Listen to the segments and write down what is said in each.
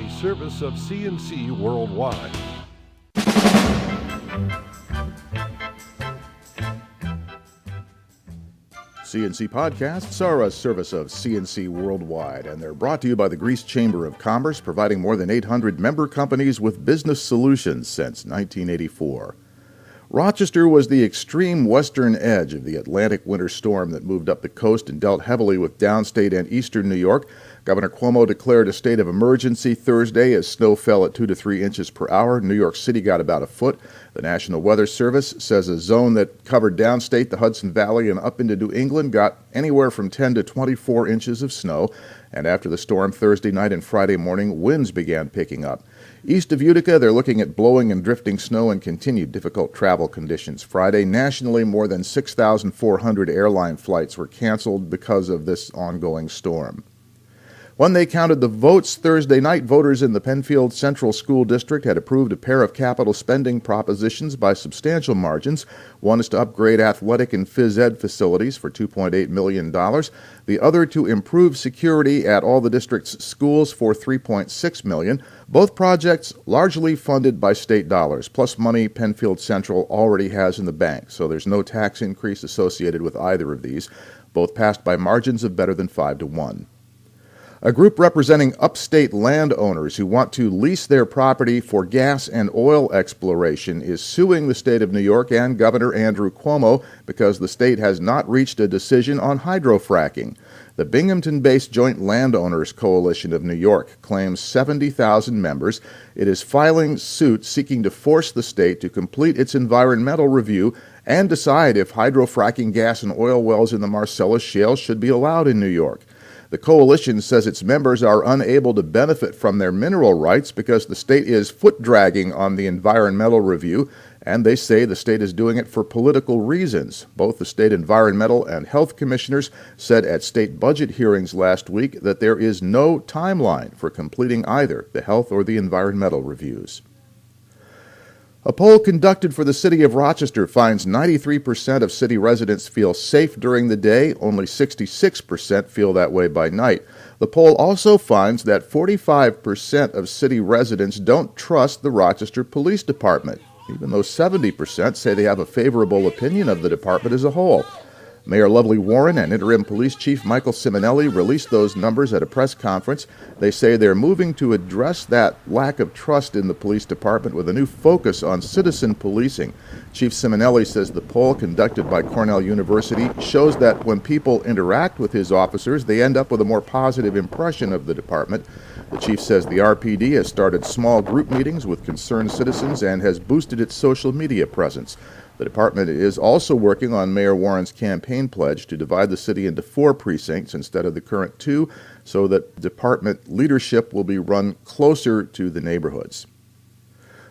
a service of CNC Worldwide. CNC Podcasts are a service of CNC Worldwide, and they're brought to you by the Greece Chamber of Commerce, providing more than 800 member companies with business solutions since 1984. Rochester was the extreme western edge of the Atlantic winter storm that moved up the coast and dealt heavily with downstate and eastern New York. Governor Cuomo declared a state of emergency Thursday as snow fell at 2 to 3 inches per hour. New York City got about a foot. The National Weather Service says a zone that covered downstate, the Hudson Valley, and up into New England got anywhere from 10 to 24 inches of snow. And after the storm Thursday night and Friday morning, winds began picking up. East of Utica, they're looking at blowing and drifting snow and continued difficult travel conditions. Friday, nationally, more than 6,400 airline flights were canceled because of this ongoing storm. When they counted the votes Thursday night, voters in the Penfield Central School District had approved a pair of capital spending propositions by substantial margins. One is to upgrade athletic and phys ed facilities for $2.8 million. The other to improve security at all the district's schools for $3.6 million. Both projects largely funded by state dollars, plus money Penfield Central already has in the bank, so there's no tax increase associated with either of these. Both passed by margins of better than 5-1. A group representing upstate landowners who want to lease their property for gas and oil exploration is suing the state of New York and Governor Andrew Cuomo because the state has not reached a decision on hydrofracking. The Binghamton-based Joint Landowners Coalition of New York claims 70,000 members. It is filing suit seeking to force the state to complete its environmental review and decide if hydrofracking gas and oil wells in the Marcellus Shale should be allowed in New York. The coalition says its members are unable to benefit from their mineral rights because the state is foot-dragging on the environmental review, and they say the state is doing it for political reasons. Both the state environmental and health commissioners said at state budget hearings last week that there is no timeline for completing either the health or the environmental reviews. A poll conducted for the city of Rochester finds 93% of city residents feel safe during the day. Only 66% feel that way by night. The poll also finds that 45% of city residents don't trust the Rochester Police Department, even though 70% say they have a favorable opinion of the department as a whole. Mayor Lovely Warren and Interim Police Chief Michael Simonelli released those numbers at a press conference. They say they're moving to address that lack of trust in the police department with a new focus on citizen policing. Chief Simonelli says the poll conducted by Cornell University shows that when people interact with his officers, they end up with a more positive impression of the department. The chief says the RPD has started small group meetings with concerned citizens and has boosted its social media presence. The department is also working on Mayor Warren's campaign pledge to divide the city into 4 precincts instead of the current 2, so that department leadership will be run closer to the neighborhoods.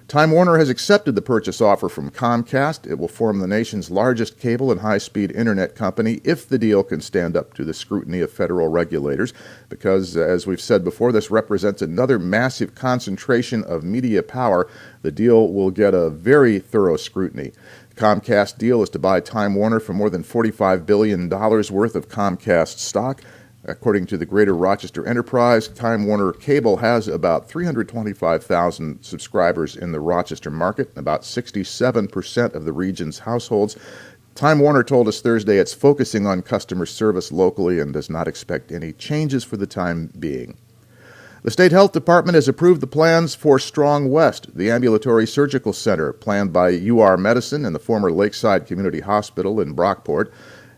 Time Warner has accepted the purchase offer from Comcast. It will form the nation's largest cable and high-speed internet company if the deal can stand up to the scrutiny of federal regulators, because, as we've said before, this represents another massive concentration of media power. The deal will get a very thorough scrutiny. The Comcast deal is to buy Time Warner for more than $45 billion worth of Comcast stock. According to the Greater Rochester Enterprise, Time Warner Cable has about 325,000 subscribers in the Rochester market, about 67% of the region's households. Time Warner told us Thursday it's focusing on customer service locally and does not expect any changes for the time being. The State Health Department has approved the plans for Strong West, the ambulatory surgical center planned by UR Medicine and the former Lakeside Community Hospital in Brockport.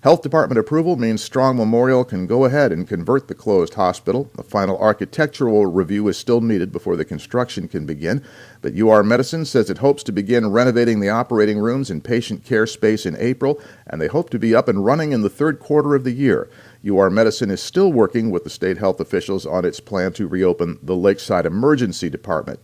Health Department approval means Strong Memorial can go ahead and convert the closed hospital. A final architectural review is still needed before the construction can begin, but UR Medicine says it hopes to begin renovating the operating rooms and patient care space in April, and they hope to be up and running in the third quarter of the year. UR Medicine is still working with the state health officials on its plan to reopen the Lakeside Emergency Department.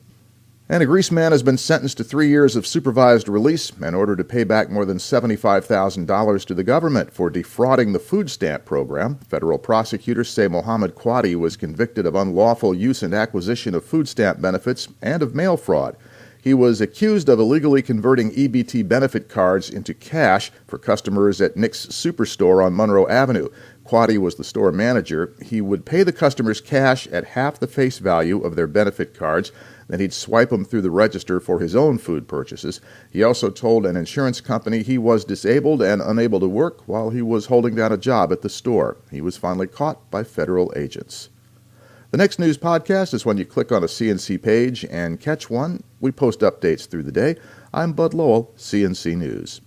And a Greece man has been sentenced to 3 years of supervised release in order to pay back more than $75,000 to the government for defrauding the food stamp program. Federal prosecutors say Mohammed Quadi was convicted of unlawful use and acquisition of food stamp benefits and of mail fraud. He was accused of illegally converting EBT benefit cards into cash for customers at Nick's Superstore on Monroe Avenue. Quaddy was the store manager. He would pay the customers cash at half the face value of their benefit cards. Then he'd swipe them through the register for his own food purchases. He also told an insurance company he was disabled and unable to work while he was holding down a job at the store. He was finally caught by federal agents. The next news podcast is when you click on a CNC page and catch one. We post updates through the day. I'm Bud Lowell, CNC News.